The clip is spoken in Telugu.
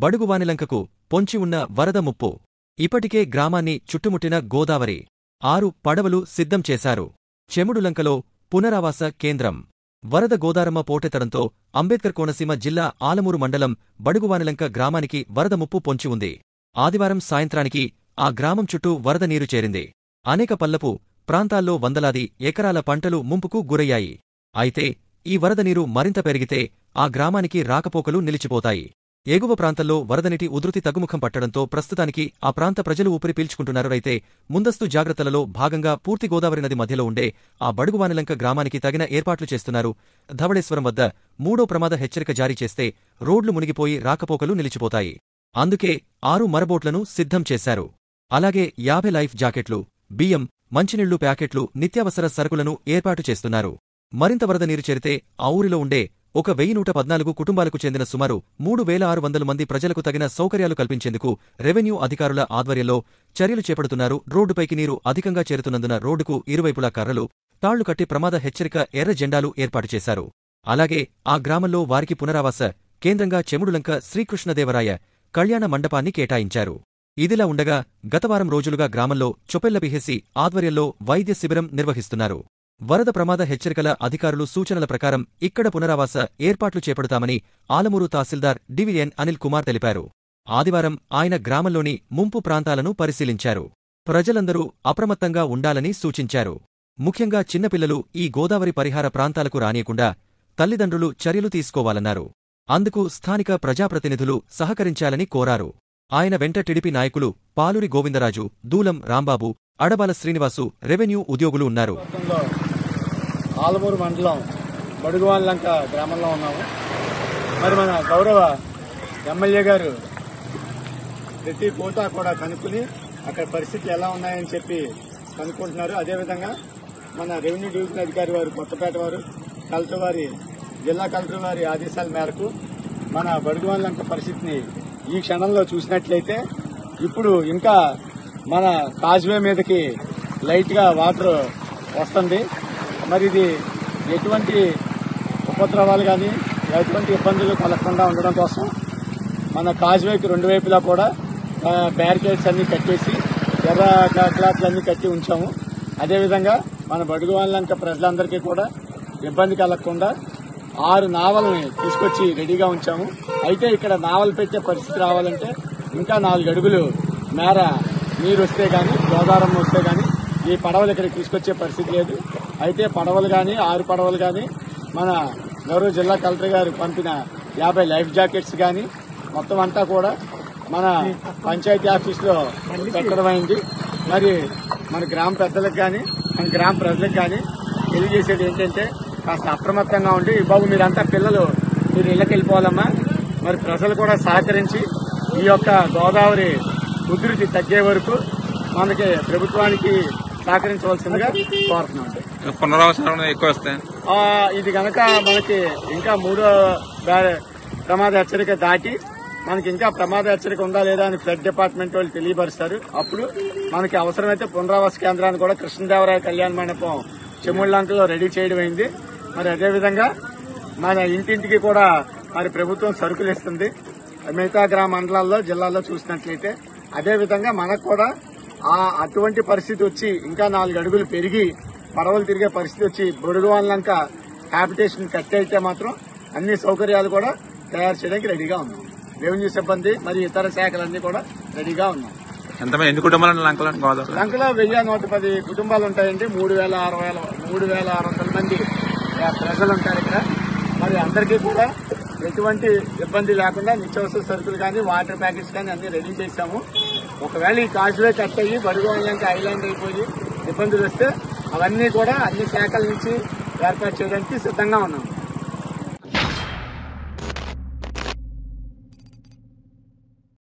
బడుగువానిలంకకు పొంచి ఉన్న వరద ముప్పు. ఇప్పటికే గ్రామాన్ని చుట్టుముట్టిన గోదావరి. 6 పడవలు సిద్ధం చేశారు. చెముడులంకలో పునరావాస కేంద్రం. వరద గోదారమ్మ పోటెత్తడంతో అంబేద్కర్ కోనసీమ జిల్లా ఆలమూరు మండలం బడుగువానిలంక గ్రామానికి వరద ముప్పు పొంచి ఉంది. ఆదివారం సాయంత్రానికి ఆ గ్రామం చుట్టూ వరద నీరు చేరింది. అనేక పల్లపు ప్రాంతాల్లో వందలాది ఎకరాల పంటలు ముంపుకు గురయ్యాయి. అయితే ఈ వరద నీరు మరింత పెరిగితే ఆ గ్రామానికి రాకపోకలు నిలిచిపోతాయి. ఎగువ ప్రాంతంలో వరదనీటి ఉధృతి తగ్గుముఖం పట్టడంతో ప్రస్తుతానికి ఆ ప్రాంత ప్రజలు ఊపిరి పీల్చుకుంటున్నారు. అయితే ముందస్తు జాగ్రత్తలలో భాగంగా పూర్తి గోదావరి నది మధ్యలో ఉండే ఆ బడుగువానిలంక గ్రామానికి తగిన ఏర్పాట్లు చేస్తున్నారు. ధవళేశ్వరం వద్ద 3వ ప్రమాద హెచ్చరిక జారీ చేస్తే రోడ్లు మునిగిపోయి రాకపోకలు నిలిచిపోతాయి. అందుకే 6 మరబోట్లను సిద్ధం చేశారు. అలాగే 50 లైఫ్ జాకెట్లు, బియ్యం, మంచినీళ్లు ప్యాకెట్లు, నిత్యావసర సరుకులను ఏర్పాటు చేస్తున్నారు. మరింత వరద నీరు చేరితే ఆ ఊరిలో ఉండే 1114 కుటుంబాలకు చెందిన సుమారు 3600 మంది ప్రజలకు తగిన సౌకర్యాలు కల్పించేందుకు రెవెన్యూ అధికారుల ఆధ్వర్యంలో చర్యలు చేపడుతున్నారు. రోడ్డుపైకి నీరు అధికంగా చేరుతున్నందున రోడ్డుకు ఇరువైపులా కర్రలు, తాళ్లు కట్టి ప్రమాద హెచ్చరిక ఎర్ర జెండాలు ఏర్పాటు చేశారు. అలాగే ఆ గ్రామంలో వారికి పునరావాస కేంద్రంగా చెముడులంక శ్రీకృష్ణదేవరాయ కళ్యాణ మండపాన్ని కేటాయించారు. ఇదిలా ఉండగా గత వారం రోజులుగా గ్రామంలో చొపెళ్ల బిహెసి ఆధ్వర్యంలో వైద్య శిబిరం నిర్వహిస్తున్నారు. వరద ప్రమాద హెచ్చరికల అధికారులు సూచనల ప్రకారం ఇక్కడ పునరావాస ఏర్పాట్లు చేపడతామని ఆలమూరు తహసీల్దార్ డివిఎన్ అనిల్ కుమార్ తెలిపారు. ఆదివారం ఆయన గ్రామంలోని ముంపు ప్రాంతాలను పరిశీలించారు. ప్రజలందరూ అప్రమత్తంగా ఉండాలని సూచించారు. ముఖ్యంగా చిన్నపిల్లలు ఈ గోదావరి పరిహార ప్రాంతాలకు రానీయకుండా తల్లిదండ్రులు చర్యలు తీసుకోవాలన్నారు. అందుకు స్థానిక ప్రజాప్రతినిధులు సహకరించాలని కోరారు. ఆయన వెంట టీడీపీ నాయకులు పాలూరి గోవిందరాజు, దూలం రాంబాబు, అడబాల శ్రీనివాసు, రెవెన్యూ ఉద్యోగులు ఉన్నారు. ఆలమూరు మండలం బడుగువానిలంక గ్రామంలో ఉన్నాము. మరి మన గౌరవ ఎమ్మెల్యే గారు ప్రతి పూట కూడా కనుక్కుని అక్కడ పరిస్థితులు ఎలా ఉన్నాయని చెప్పి కనుక్కుంటున్నారు. అదేవిధంగా మన రెవెన్యూ డివిజన్ అధికారి వారు, కొత్తపేట వారు, కలెక్టర్ వారి, జిల్లా కలెక్టర్ వారి ఆదేశాల మేరకు మన బడుగువానిలంక పరిస్థితిని ఈ క్షణంలో చూసినట్లయితే ఇప్పుడు ఇంకా మన కాజ్వే మీదకి లైట్ గా వాటర్ వస్తుంది. మరి ఇది ఎటువంటి ఉపద్రవాలు కానీ ఎటువంటి ఇబ్బందులు కలగకుండా ఉండడం కోసం మన కాజ్వేకి 2 వైపులా కూడా బ్యారికేడ్స్ అన్ని కట్టేసి ఎర్ర క్లాత్లన్నీ కట్టి ఉంచాము. అదేవిధంగా మన బడుగువానిలంక ప్రజలందరికీ కూడా ఇబ్బంది కలగకుండా 6 నావల్ని తీసుకొచ్చి రెడీగా ఉంచాము. అయితే ఇక్కడ నావలు పెట్టే పరిస్థితి రావాలంటే ఇంకా 4 అడుగులు మేర నీరు వస్తే గాని, గోదావరమ్మ వస్తే గాని ఈ పడవలు ఇక్కడికి తీసుకొచ్చే పరిస్థితి లేదు. అయితే పడవలు గాని, 6 పడవలు గాని, మన గౌరవ జిల్లా కలెక్టర్ గారు పంపిన 50 లైఫ్ జాకెట్స్ గాని మొత్తం అంతా కూడా మన పంచాయతీ ఆఫీసులో పెట్టడం అయింది. మరి మన గ్రామ పెద్దలకు గాని, మన గ్రామ ప్రజలకు గాని తెలియజేసేది ఏంటంటే కాస్త అప్రమత్తంగా ఉండి, బాబు మీరంతా పిల్లలు మీరు ఇళ్లకి వెళ్ళిపోవాలమ్మా. మరి ప్రజలు కూడా సహకరించి ఈ యొక్క గోదావరి ఉధృతి తగ్గే వరకు మనకి ప్రభుత్వానికి సహకరించవలసిందిగా కోరుతున్నాం. పునరావాసం ఎక్కువ వస్తాయి. ఇది కనుక మనకి ఇంకా 3వ ప్రమాద హెచ్చరిక దాటి మనకి ఇంకా ప్రమాద హెచ్చరిక ఉందా లేదా అని ఫ్లడ్ డిపార్ట్మెంట్ వాళ్ళు తెలియపరుస్తారు. అప్పుడు మనకి అవసరమైతే పునరావాస కేంద్రాన్ని కూడా కృష్ణదేవరాయ కళ్యాణ మండపం చెముళ్లంకలో రెడీ చేయడం అయింది. మరి అదేవిధంగా మన ఇంటింటికి కూడా మరి ప్రభుత్వం సరుకులు ఇస్తుంది. మిగతా గ్రామ మండలాల్లో, జిల్లాల్లో చూసినట్లయితే అదేవిధంగా మనకు కూడా అటువంటి పరిస్థితి వచ్చి ఇంకా 4 అడుగులు పెరిగి పడవలు తిరిగే పరిస్థితి వచ్చి బడుగువానిలంక హ్యాబిటేషన్ కట్టయితే మాత్రం అన్ని సౌకర్యాలు కూడా తయారు చేయడానికి రెడీగా ఉన్నాం. రెవెన్యూ సిబ్బంది మరియు ఇతర శాఖలన్నీ కూడా రెడీగా ఉన్నాం. ఎన్ని కుటుంబాలు లంకలో? 1110 కుటుంబాలు ఉంటాయండి. 3600 మంది ప్రజలు ఉంటారు ఇక్కడ. మరి అందరికీ కూడా ఎటువంటి ఇబ్బంది లేకుండా నిత్యావసర సరుకులు కానీ, వాటర్ ప్యాకెట్స్ కానీ అన్ని రెడీ చేశాము. ఒకవేళ ఈ కాజ్వే కట్ అయ్యి బడుగువానిలంక ఐలాండ్ అయిపోయి ఇబ్బందులు వస్తే అవన్నీ కూడా అన్ని శాఖల నుంచి ఏర్పాటు చేయడానికి సిద్ధంగా ఉన్నాము.